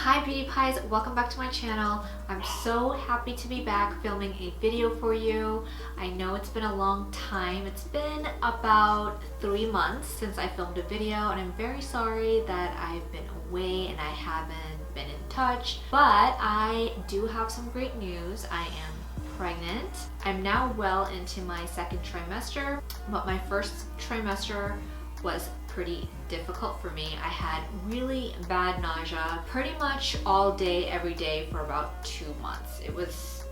Hi beauty pies, welcome back to my channel. I'm so happy to be back filming a video for you. I know it's been a long time. It's been about 3 months since I filmed a video, and I'm very sorry that I've been away and I haven't been in touch, but I do have some great news. I am pregnant. I'm now well into my second trimester, but my first trimester was pretty difficult for me. I had really bad nausea pretty much all day, every day for about 2 months. It was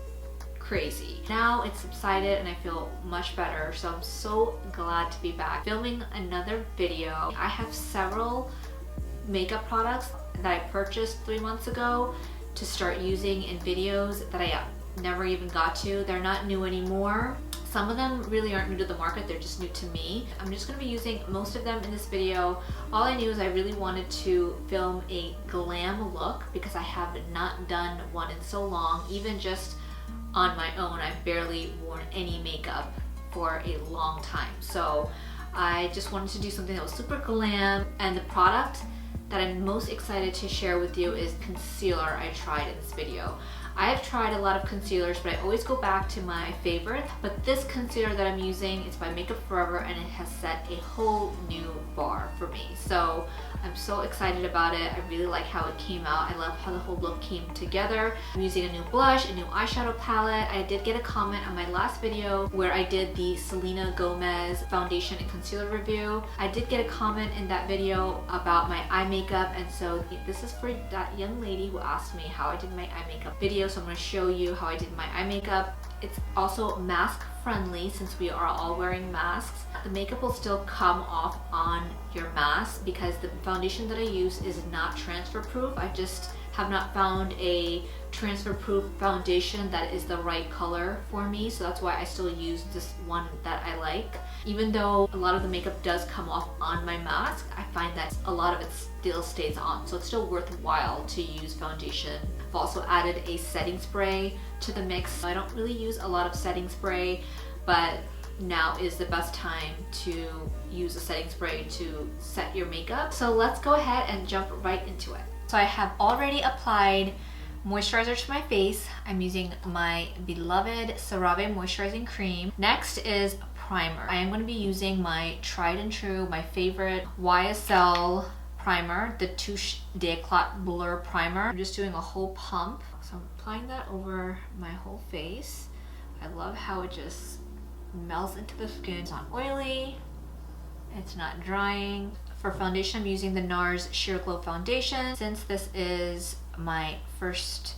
crazy. Now it's subsided and I feel much better, so I'm so glad to be back filming another video. I have several makeup products that I purchased 3 months ago to start using in videos that I never even got to. They're not new anymore. Some of them really aren't new to the market, they're just new to me. I'm just going to be using most of them in this video. All I knew is I really wanted to film a glam look because I have not done one in so long. Even just on my own, I've barely worn any makeup for a long time. So I just wanted to do something that was super glam, and the product that I'm most excited to share with you is concealer I tried in this video. I have tried a lot of concealers, but I always go back to my favorite. But this concealer that I'm using is by Makeup Forever, and it has set a whole new bar for me. So I'm so excited about it. I really like how it came out. I love how the whole look came together. I'm using a new blush, a new eyeshadow palette. I did get a comment on my last video where I did the Selena Gomez foundation and concealer review. I did get a comment in that video about my eye makeup, and so this is for that young lady who asked me how I did my eye makeup video. So I'm going to show you how I did my eye makeup. It's also mask friendly since we are all wearing masks. The makeup will still come off on your mask because the foundation that I use is not transfer proof. I just have not found a transfer proof foundation that is the right color for me, so that's why I still use this one that I like. Even though a lot of the makeup does come off on my mask, I find that a lot of it still stays on, so it's still worthwhile to use foundation. I've also added a setting spray to the mix. I don't really use a lot of setting spray, but now is the best time to use a setting spray to set your makeup. So let's go ahead and jump right into it. So I have already applied moisturizer to my face. I'm using my beloved Cerave moisturizing cream. Next is primer. I am going to be using my tried and true, my favorite YSL primer, the Touche Eclat Blur Primer. I'm just doing a whole pump. So I'm applying that over my whole face. I love how it just melts into the skin. It's not oily, it's not drying. For foundation, I'm using the Nars Sheerglow foundation. Since this is my first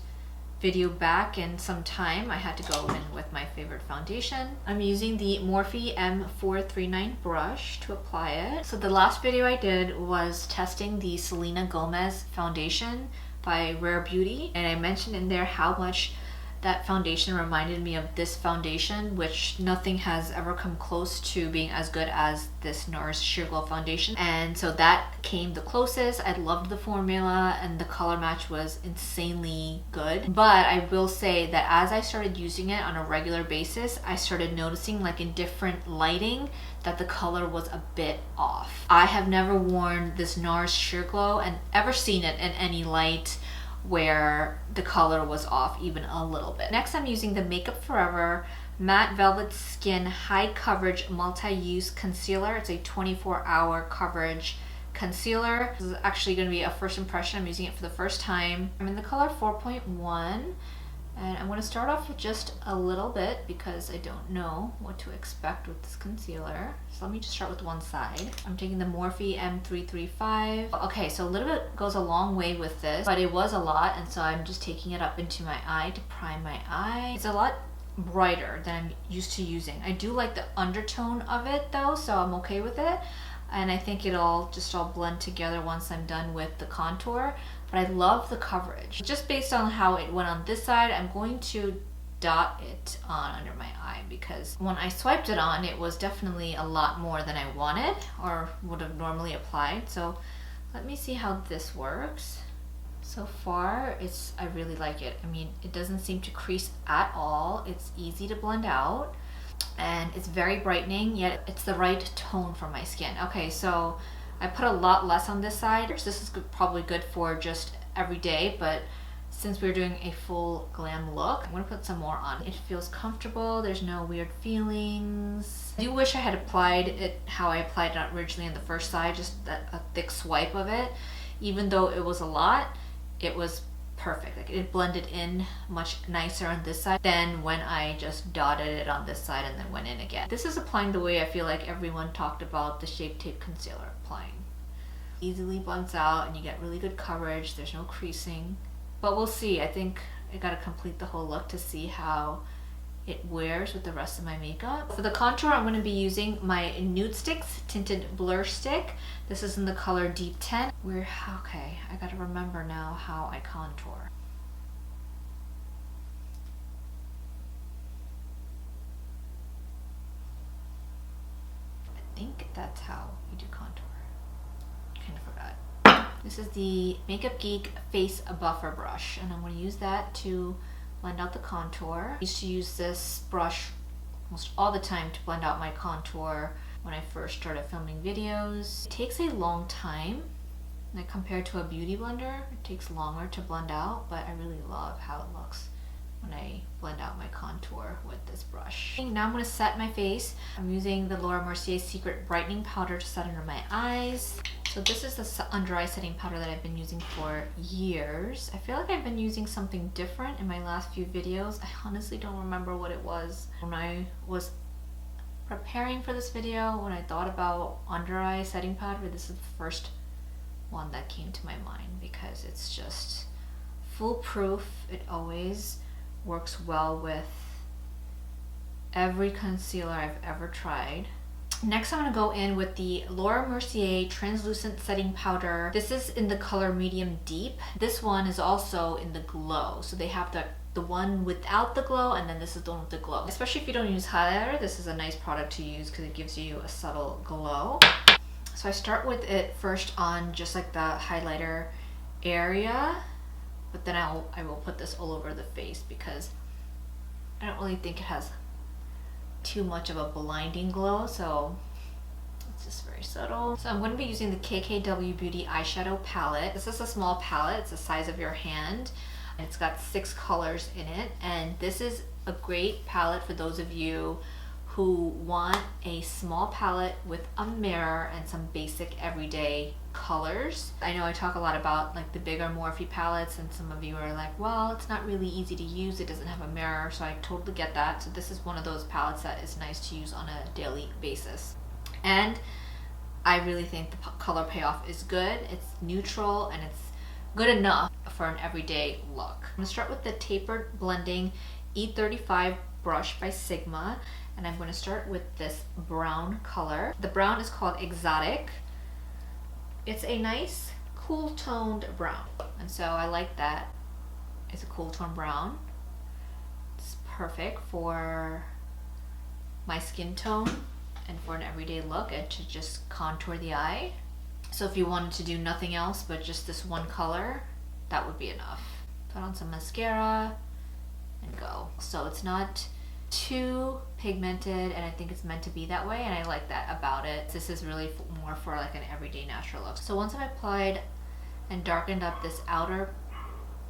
video back in some time, I had to go in with my favorite foundation. I'm using the Morphe M439 brush to apply it. So the last video I did was testing the Selena Gomez foundation by Rare Beauty, and I mentioned in there how much that foundation reminded me of this foundation, which nothing has ever come close to being as good as this Nars Sheerglow foundation. And so that came the closest. I loved the formula and the color match was insanely good. But I will say that as I started using it on a regular basis, I started noticing, like in different lighting, that the color was a bit off. I have never worn this Nars Sheerglow and ever seen it in any light where the color was off even a little bit. Next, I'm using the Makeup Forever Matte Velvet Skin High Coverage Multi-Use Concealer. It's a 24-hour coverage concealer. This is actually going to be a first impression. I'm using it for the first time. I'm in the color 4.1. And I'm going to start off with just a little bit because I don't know what to expect with this concealer. So let me just start with one side. I'm taking the Morphe M335. Okay, so a little bit goes a long way with this, but it was a lot, and so I'm just taking it up into my eye to prime my eye. It's a lot brighter than I'm used to using. I do like the undertone of it though, so I'm okay with it. And I think it'll just all blend together once I'm done with the contour. But I love the coverage. Just based on how it went on this side, I'm going to dot it on under my eye because when I swiped it on, it was definitely a lot more than I wanted or would have normally applied. So let me see how this works. So far, I really like it. I mean, it doesn't seem to crease at all. It's easy to blend out and it's very brightening, yet it's the right tone for my skin. Okay, so I put a lot less on this side. This is probably good for just every day, but since we're doing a full glam look, I'm gonna put some more on. It feels comfortable, there's no weird feelings. I do wish I had applied it how I applied it originally on the first side, just a thick swipe of it. Even though it was a lot, it was perfect. Like, it blended in much nicer on this side than when I just dotted it on this side and then went in again. This is applying the way I feel like everyone talked about the Shape Tape Concealer applying. Easily blends out and you get really good coverage, there's no creasing. But we'll see. I think I gotta complete the whole look to see how it wears with the rest of my makeup. For the contour, I'm gonna be using my Nudestix Tinted Blur Stick. This is in the color Deep 10. Okay, I gotta remember now how I contour. I think that's how you do contour. Kind of forgot. This is the Makeup Geek Face Buffer Brush, and I'm going to use that to blend out the contour. I used to use this brush almost all the time to blend out my contour when I first started filming videos. It takes a long time, like compared to a beauty blender, it takes longer to blend out, but I really love how it looks when I blend out my contour with this brush. Now I'm going to set my face. I'm using the Laura Mercier Secret Brightening Powder to set under my eyes. So this is the under eye setting powder that I've been using for years. I feel like I've been using something different in my last few videos. I honestly don't remember what it was. When I was preparing for this video, when I thought about under eye setting powder, this is the first one that came to my mind because it's just foolproof. It always works well with every concealer I've ever tried. Next, I'm going to go in with the Laura Mercier Translucent Setting Powder. This is in the color Medium Deep. This one is also in the Glow. So they have the one without the glow, and then this is the one with the glow. Especially if you don't use highlighter, this is a nice product to use because it gives you a subtle glow. So I start with it first on just like the highlighter area, but then I will put this all over the face because I don't really think it has too much of a blinding glow, so it's just very subtle. So I'm going to be using the KKW Beauty eyeshadow palette. This is a small palette, it's the size of your hand. It's got 6 colors in it, and this is a great palette for those of you who want a small palette with a mirror and some basic everyday colors. I know I talk a lot about like the bigger Morphe palettes, and some of you are like, well, it's not really easy to use, it doesn't have a mirror, so I totally get that. So this is one of those palettes that is nice to use on a daily basis. And I really think the color payoff is good. It's neutral and it's good enough for an everyday look. I'm gonna start with the Tapered Blending E35 brush by Sigma, and I'm going to start with this brown color. The brown is called Exotic. It's a nice cool toned brown, and so I like that it's a cool toned brown. It's perfect for my skin tone and for an everyday look, and to just contour the eye. So if you wanted to do nothing else but just this one color, that would be enough. Put on some mascara and go. So it's not too pigmented, and I think it's meant to be that way, and I like that about it. This is really more for like an everyday natural look. So once I've applied and darkened up this outer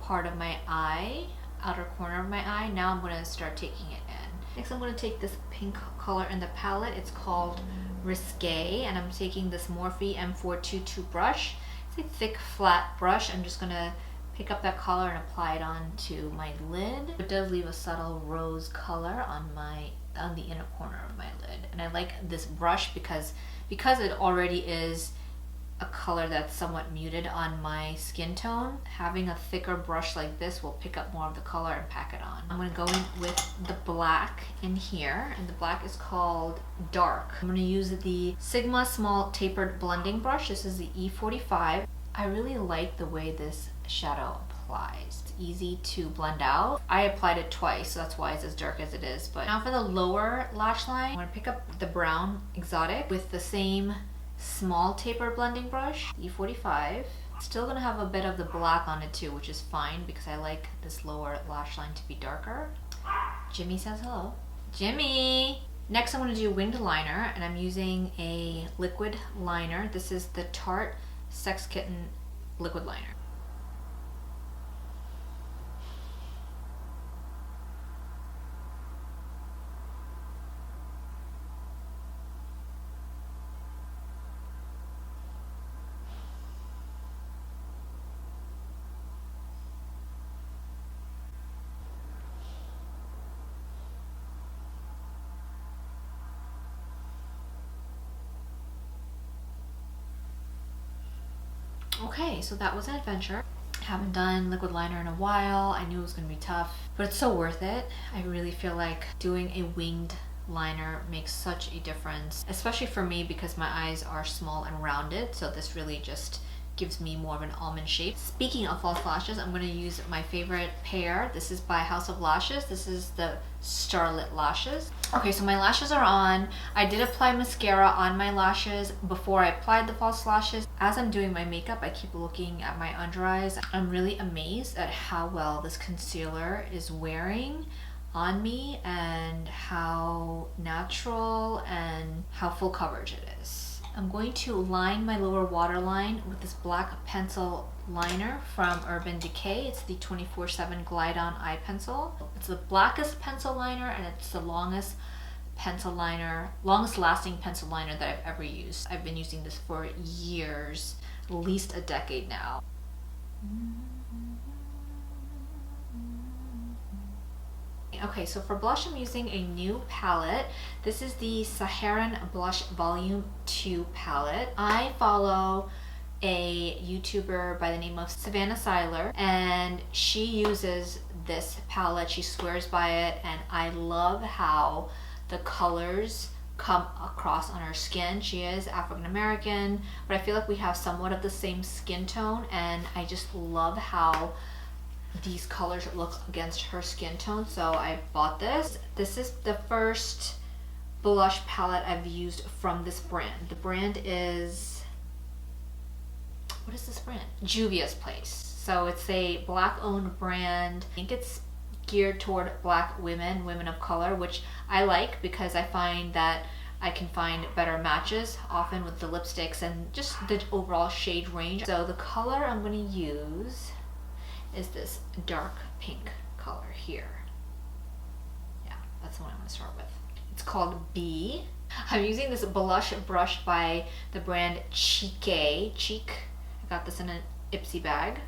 part of my eye, outer corner of my eye, now I'm going to start taking it in. Next I'm going to take this pink color in the palette. It's called Risque, and I'm taking this Morphe M422 brush. It's a thick flat brush. I'm just going to pick up that color and apply it onto my lid. It does leave a subtle rose color on the inner corner of my lid, and I like this brush because it already is a color that's somewhat muted on my skin tone. Having a thicker brush like this will pick up more of the color and pack it on. I'm going to go in with the black in here, and the black is called Dark. I'm going to use the Sigma Small Tapered Blending Brush. This is the E45. I really like the way this shadow applies. It's easy to blend out. I applied it twice, so that's why it's as dark as it is. But now for the lower lash line, I'm going to pick up the brown Exotic with the same small taper blending brush, E45. Still going to have a bit of the black on it too, which is fine because I like this lower lash line to be darker. Jimmy says hello. Jimmy! Next I'm going to do winged liner, and I'm using a liquid liner. This is the Tarte Sex Kitten liquid liner. Okay, so that was an adventure. I haven't done liquid liner in a while. I knew it was gonna be tough, but it's so worth it. I really feel like doing a winged liner makes such a difference, especially for me because my eyes are small and rounded, so this really just gives me more of an almond shape. Speaking of false lashes, I'm going to use my favorite pair. This is by House of Lashes. This is the Starlet lashes. Okay, so my lashes are on. I did apply mascara on my lashes before I applied the false lashes. As I'm doing my makeup, I keep looking at my under eyes. I'm really amazed at how well this concealer is wearing on me and how natural and how full coverage it is. I'm going to line my lower waterline with this black pencil liner from Urban Decay. It's the 24/7 Glide On Eye Pencil. It's the blackest pencil liner and it's the longest lasting pencil liner that I've ever used. I've been using this for years, at least a decade now. Okay, so for blush, I'm using a new palette. This is the Saharan Blush Volume 2 palette. I follow a YouTuber by the name of Savannah Seiler, and she uses this palette. She swears by it, and I love how the colors come across on her skin. She is African American, but I feel like we have somewhat of the same skin tone, and I just love how these colors look against her skin tone, so I bought this. This is the first blush palette I've used from this brand. The brand is, what is this brand? Juvia's Place. So it's a black owned brand. I think it's geared toward black women of color, which I like because I find that I can find better matches often with the lipsticks and just the overall shade range. So the color I'm going to use is this dark pink color here. Yeah, that's the one I'm going to start with. It's called B. I'm using this blush brush by the brand Cheek. I got this in an Ipsy bag.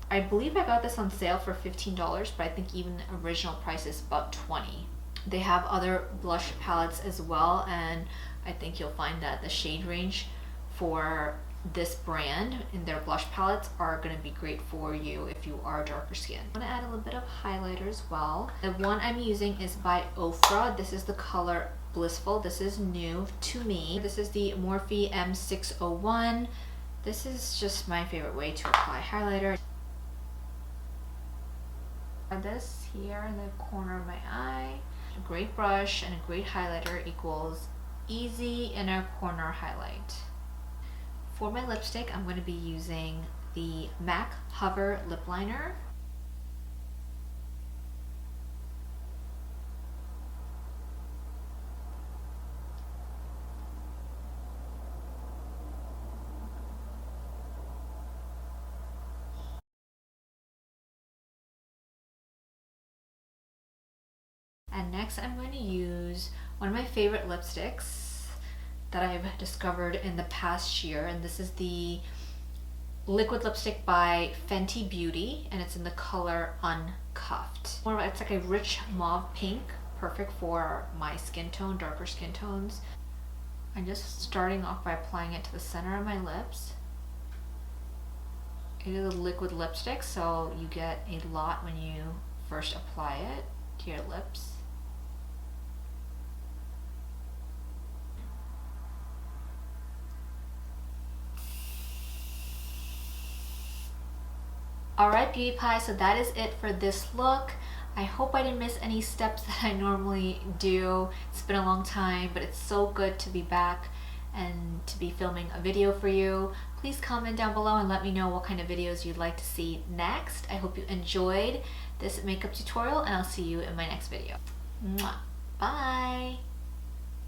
I believe I got this on sale for $15, but I think even the original price is about $20. They have other blush palettes as well, and I think you'll find that the shade range for this brand in their blush palettes are going to be great for you if you are darker skin. I'm going to add a little bit of highlighter as well. The one I'm using is by Ofra. This is the color Blissful. This is new to me. This is the Morphe M601. This is just my favorite way to apply highlighter. This here in the corner of my eye. A great brush and a great highlighter equals easy inner corner highlight. For my lipstick, I'm going to be using the MAC Hover Lip Liner. And next I'm going to use one of my favorite lipsticks that I've discovered in the past year, and this is the liquid lipstick by Fenty Beauty, and it's in the color Uncuffed. It's like a rich mauve pink, perfect for my skin tone, darker skin tones. I'm just starting off by applying it to the center of my lips. It is a liquid lipstick, so you get a lot when you first apply it to your lips. Alright beauty pie, so that is it for this look. I hope I didn't miss any steps that I normally do. It's been a long time, but it's so good to be back and to be filming a video for you. Please comment down below and let me know what kind of videos you'd like to see next. I hope you enjoyed this makeup tutorial, and I'll see you in my next video. Mwah. Bye!